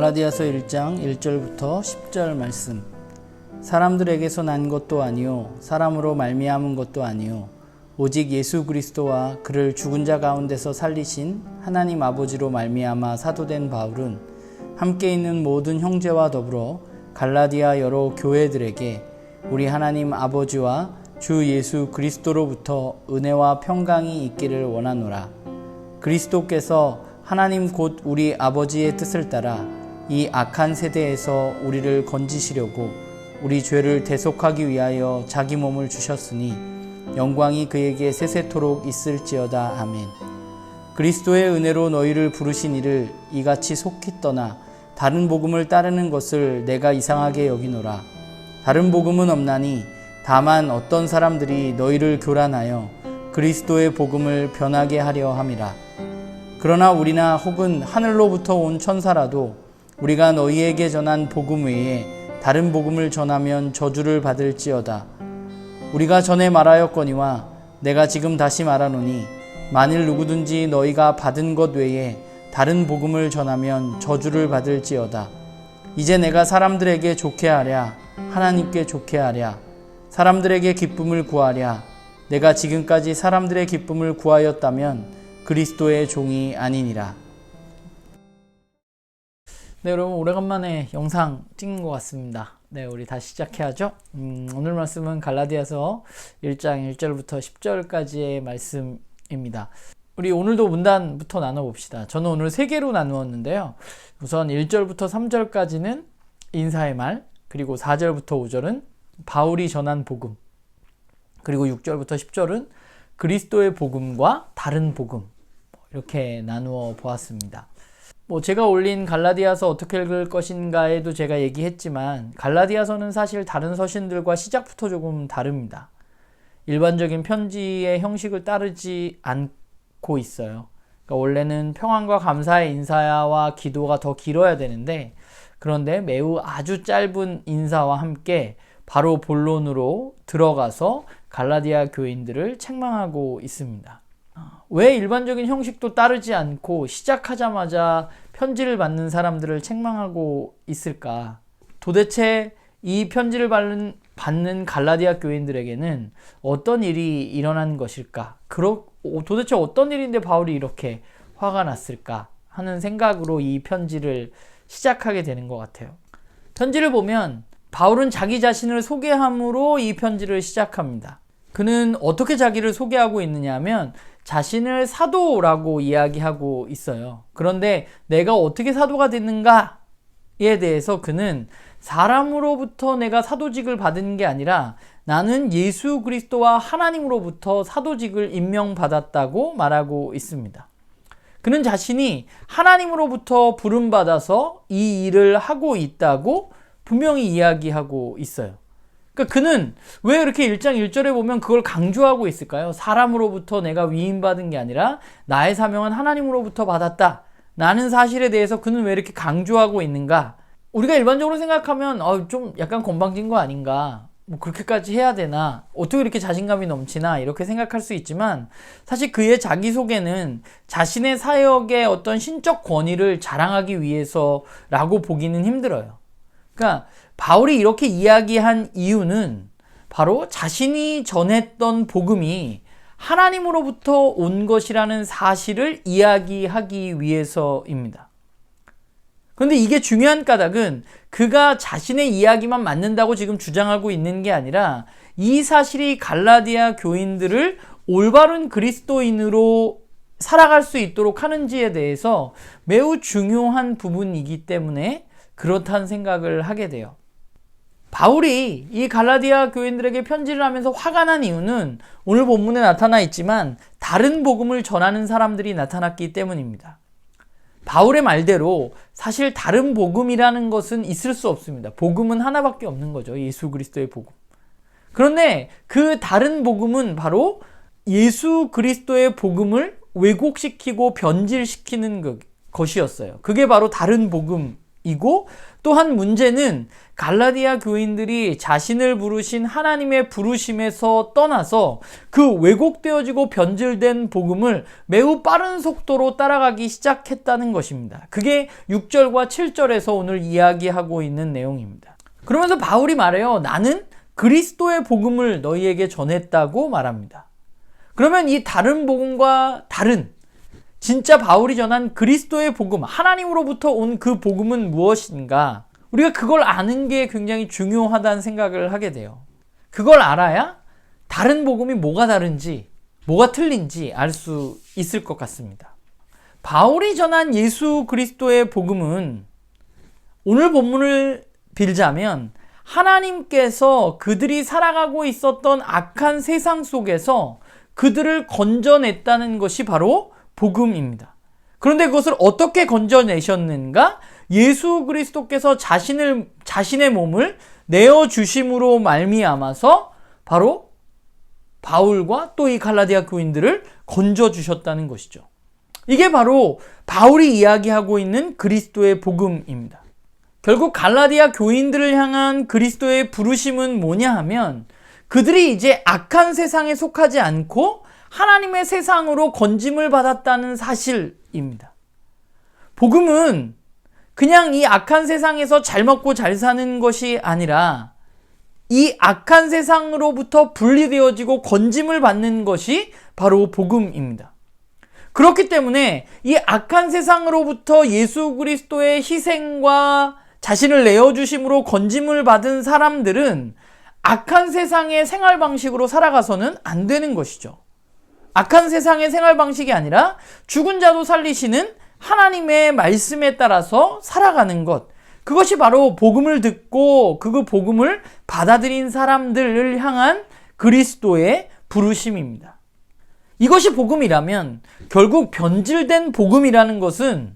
갈라디아서 1장 1절부터 10절 말씀. 사람들에게서 난 것도 아니요 사람으로 말미암은 것도 아니요 오직 예수 그리스도와 그를 죽은 자 가운데서 살리신 하나님 아버지로 말미암아 사도된 바울은 함께 있는 모든 형제와 더불어 갈라디아 여러 교회들에게 우리 하나님 아버지와 주 예수 그리스도로부터 은혜와 평강이 있기를 원하노라. 그리스도께서 하나님 곧 우리 아버지의 뜻을 따라 이 악한 세대에서 우리를 건지시려고 우리 죄를 대속하기 위하여 자기 몸을 주셨으니 영광이 그에게 세세토록 있을지어다. 아멘. 그리스도의 은혜로 너희를 부르신 이를 이같이 속히 떠나 다른 복음을 따르는 것을 내가 이상하게 여기노라. 다른 복음은 없나니 다만 어떤 사람들이 너희를 교란하여 그리스도의 복음을 변하게 하려 함이라. 그러나 우리나 혹은 하늘로부터 온 천사라도 우리가 너희에게 전한 복음 외에 다른 복음을 전하면 저주를 받을지어다. 우리가 전에 말하였거니와 내가 지금 다시 말하노니 만일 누구든지 너희가 받은 것 외에 다른 복음을 전하면 저주를 받을지어다. 이제 내가 사람들에게 좋게 하랴 하나님께 좋게 하랴 사람들에게 기쁨을 구하랴 내가 지금까지 사람들의 기쁨을 구하였다면 그리스도의 종이 아니니라. 네, 여러분 오래간만에 영상 찍는 것 같습니다. 네, 우리 다시 시작해야죠. 오늘 말씀은 갈라디아서 1장 1절부터 10절까지의 말씀입니다. 우리 오늘도 문단부터 나눠봅시다. 저는 오늘 3개로 나누었는데요. 우선 1절부터 3절까지는 인사의 말, 그리고 4절부터 5절은 바울이 전한 복음, 그리고 6절부터 10절은 그리스도의 복음과 다른 복음, 이렇게 나누어 보았습니다. 제가 올린 갈라디아서 어떻게 읽을 것인가에도 제가 얘기했지만 갈라디아서는 사실 다른 서신들과 시작부터 조금 다릅니다. 일반적인 편지의 형식을 따르지 않고 있어요. 그러니까 원래는 평안과 감사의 인사와 기도가 더 길어야 되는데 그런데 매우 아주 짧은 인사와 함께 바로 본론으로 들어가서 갈라디아 교인들을 책망하고 있습니다. 왜 일반적인 형식도 따르지 않고 시작하자마자 편지를 받는 사람들을 책망하고 있을까? 도대체 이 편지를 받는 갈라디아 교인들에게는 어떤 일이 일어난 것일까? 도대체 어떤 일인데 바울이 이렇게 화가 났을까? 하는 생각으로 이 편지를 시작하게 되는 것 같아요. 편지를 보면 바울은 자기 자신을 소개함으로 이 편지를 시작합니다. 그는 어떻게 자기를 소개하고 있느냐 하면 자신을 사도라고 이야기하고 있어요. 그런데 내가 어떻게 사도가 됐는가에 대해서 그는 사람으로부터 내가 사도직을 받은 게 아니라 나는 예수 그리스도와 하나님으로부터 사도직을 임명받았다고 말하고 있습니다. 그는 자신이 하나님으로부터 부름받아서 이 일을 하고 있다고 분명히 이야기하고 있어요. 그러니까 그는 왜 이렇게 1장 1절에 보면 그걸 강조하고 있을까요? 사람으로부터 내가 위임받은 게 아니라 나의 사명은 하나님으로부터 받았다 라는 사실에 대해서 그는 왜 이렇게 강조하고 있는가? 우리가 일반적으로 생각하면 좀 약간 건방진 거 아닌가? 그렇게까지 해야 되나? 어떻게 이렇게 자신감이 넘치나? 이렇게 생각할 수 있지만 사실 그의 자기소개는 자신의 사역의 어떤 신적 권위를 자랑하기 위해서라고 보기는 힘들어요. 그러니까 바울이 이렇게 이야기한 이유는 바로 자신이 전했던 복음이 하나님으로부터 온 것이라는 사실을 이야기하기 위해서입니다. 그런데 이게 중요한 까닭은 그가 자신의 이야기만 맞는다고 지금 주장하고 있는 게 아니라 이 사실이 갈라디아 교인들을 올바른 그리스도인으로 살아갈 수 있도록 하는지에 대해서 매우 중요한 부분이기 때문에 그렇다는 생각을 하게 돼요. 바울이 이 갈라디아 교인들에게 편지를 하면서 화가 난 이유는 오늘 본문에 나타나 있지만 다른 복음을 전하는 사람들이 나타났기 때문입니다. 바울의 말대로 사실 다른 복음이라는 것은 있을 수 없습니다. 복음은 하나밖에 없는 거죠. 예수 그리스도의 복음. 그런데 그 다른 복음은 바로 예수 그리스도의 복음을 왜곡시키고 변질시키는 것이었어요. 그게 바로 다른 복음이었습니다. 문제이고, 또 한 문제는 갈라디아 교인들이 자신을 부르신 하나님의 부르심에서 떠나서 그 왜곡되어지고 변질된 복음을 매우 빠른 속도로 따라가기 시작했다는 것입니다. 그게 6절과 7절에서 오늘 이야기하고 있는 내용입니다. 그러면서 바울이 말해요. 나는 그리스도의 복음을 너희에게 전했다고 말합니다. 그러면 이 다른 복음과 다른 진짜 바울이 전한 그리스도의 복음, 하나님으로부터 온 그 복음은 무엇인가? 우리가 그걸 아는 게 굉장히 중요하다는 생각을 하게 돼요. 그걸 알아야 다른 복음이 뭐가 다른지, 뭐가 틀린지 알 수 있을 것 같습니다. 바울이 전한 예수 그리스도의 복음은 오늘 본문을 빌자면 하나님께서 그들이 살아가고 있었던 악한 세상 속에서 그들을 건져냈다는 것이 바로 복음입니다. 그런데 그것을 어떻게 건져내셨는가? 예수 그리스도께서 자신의 몸을 내어주심으로 말미암아서 바로 바울과 또 이 갈라디아 교인들을 건져주셨다는 것이죠. 이게 바로 바울이 이야기하고 있는 그리스도의 복음입니다. 결국 갈라디아 교인들을 향한 그리스도의 부르심은 뭐냐 하면 그들이 이제 악한 세상에 속하지 않고 하나님의 세상으로 건짐을 받았다는 사실입니다. 복음은 그냥 이 악한 세상에서 잘 먹고 잘 사는 것이 아니라 이 악한 세상으로부터 분리되어지고 건짐을 받는 것이 바로 복음입니다. 그렇기 때문에 이 악한 세상으로부터 예수 그리스도의 희생과 자신을 내어주심으로 건짐을 받은 사람들은 악한 세상의 생활 방식으로 살아가서는 안 되는 것이죠. 악한 세상의 생활 방식이 아니라 죽은 자도 살리시는 하나님의 말씀에 따라서 살아가는 것. 그것이 바로 복음을 듣고 그 복음을 받아들인 사람들을 향한 그리스도의 부르심입니다. 이것이 복음이라면 결국 변질된 복음이라는 것은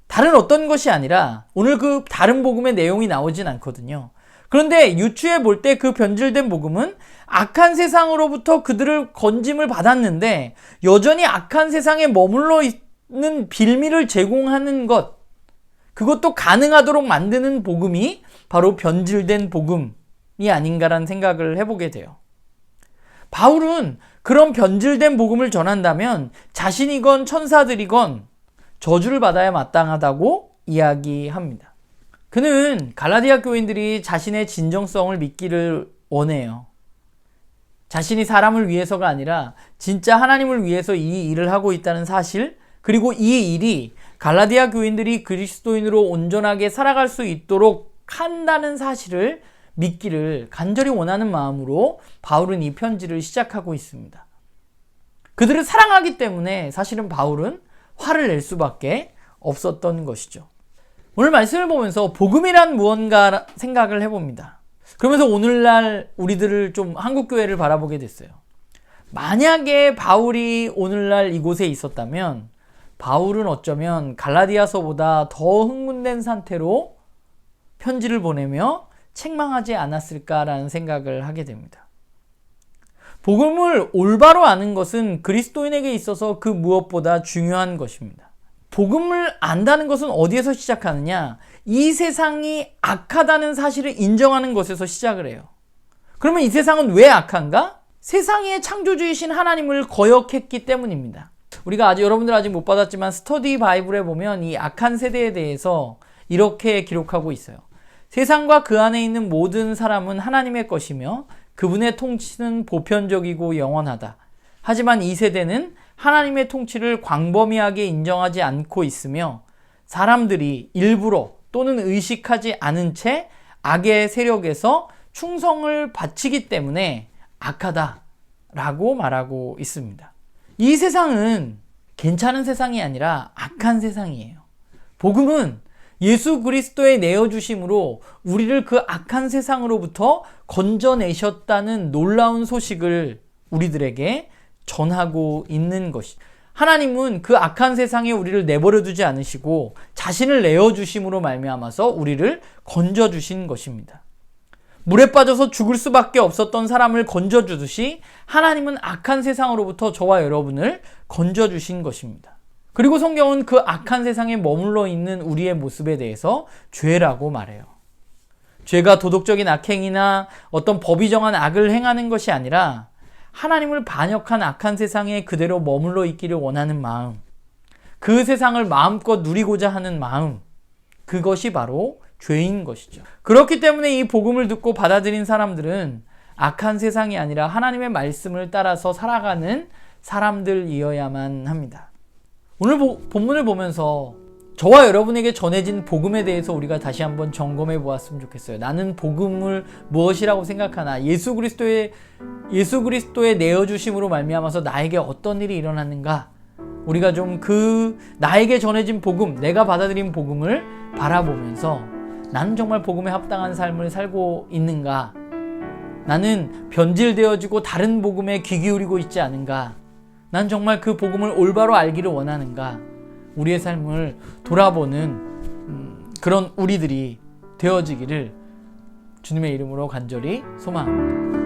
다른 어떤 것이 아니라 오늘 그 다른 복음의 내용이 나오진 않거든요. 그런데 유추해 볼 때 그 변질된 복음은 악한 세상으로부터 그들을 건짐을 받았는데 여전히 악한 세상에 머물러 있는 빌미를 제공하는 것, 그것도 가능하도록 만드는 복음이 바로 변질된 복음이 아닌가라는 생각을 해보게 돼요. 바울은 그런 변질된 복음을 전한다면 자신이건 천사들이건 저주를 받아야 마땅하다고 이야기합니다. 그는 갈라디아 교인들이 자신의 진정성을 믿기를 원해요. 자신이 사람을 위해서가 아니라 진짜 하나님을 위해서 이 일을 하고 있다는 사실, 그리고 이 일이 갈라디아 교인들이 그리스도인으로 온전하게 살아갈 수 있도록 한다는 사실을 믿기를 간절히 원하는 마음으로 바울은 이 편지를 시작하고 있습니다. 그들을 사랑하기 때문에 사실은 바울은 화를 낼 수밖에 없었던 것이죠. 오늘 말씀을 보면서 복음이란 무언가 생각을 해봅니다. 그러면서 오늘날 우리들을 좀 한국교회를 바라보게 됐어요. 만약에 바울이 오늘날 이곳에 있었다면 바울은 어쩌면 갈라디아서보다 더 흥분된 상태로 편지를 보내며 책망하지 않았을까라는 생각을 하게 됩니다. 복음을 올바로 아는 것은 그리스도인에게 있어서 그 무엇보다 중요한 것입니다. 복음을 안다는 것은 어디에서 시작하느냐? 이 세상이 악하다는 사실을 인정하는 것에서 시작을 해요. 그러면 이 세상은 왜 악한가? 세상의 창조주이신 하나님을 거역했기 때문입니다. 우리가 여러분들 아직 못 받았지만 스터디 바이블에 보면 이 악한 세대에 대해서 이렇게 기록하고 있어요. 세상과 그 안에 있는 모든 사람은 하나님의 것이며 그분의 통치는 보편적이고 영원하다. 하지만 이 세대는 하나님의 통치를 광범위하게 인정하지 않고 있으며 사람들이 일부러 또는 의식하지 않은 채 악의 세력에서 충성을 바치기 때문에 악하다라고 말하고 있습니다. 이 세상은 괜찮은 세상이 아니라 악한 세상이에요. 복음은 예수 그리스도의 내어주심으로 우리를 그 악한 세상으로부터 건져내셨다는 놀라운 소식을 우리들에게 전하고 있는 것이, 하나님은 그 악한 세상에 우리를 내버려 두지 않으시고 자신을 내어주심으로 말미암아서 우리를 건져주신 것입니다. 물에 빠져서 죽을 수밖에 없었던 사람을 건져주듯이 하나님은 악한 세상으로부터 저와 여러분을 건져주신 것입니다. 그리고 성경은 그 악한 세상에 머물러 있는 우리의 모습에 대해서 죄라고 말해요. 죄가 도덕적인 악행이나 어떤 법이 정한 악을 행하는 것이 아니라 하나님을 반역한 악한 세상에 그대로 머물러 있기를 원하는 마음, 그 세상을 마음껏 누리고자 하는 마음, 그것이 바로 죄인 것이죠. 그렇기 때문에 이 복음을 듣고 받아들인 사람들은 악한 세상이 아니라 하나님의 말씀을 따라서 살아가는 사람들이어야만 합니다. 오늘 본문을 보면서 저와 여러분에게 전해진 복음에 대해서 우리가 다시 한번 점검해 보았으면 좋겠어요. 나는 복음을 무엇이라고 생각하나? 예수 그리스도의 내어주심으로 말미암아서 나에게 어떤 일이 일어났는가? 우리가 좀 나에게 전해진 복음, 내가 받아들인 복음을 바라보면서 나는 정말 복음에 합당한 삶을 살고 있는가? 나는 변질되어지고 다른 복음에 귀 기울이고 있지 않은가? 난 정말 그 복음을 올바로 알기를 원하는가? 우리의 삶을 돌아보는 그런 우리들이 되어지기를 주님의 이름으로 간절히 소망합니다.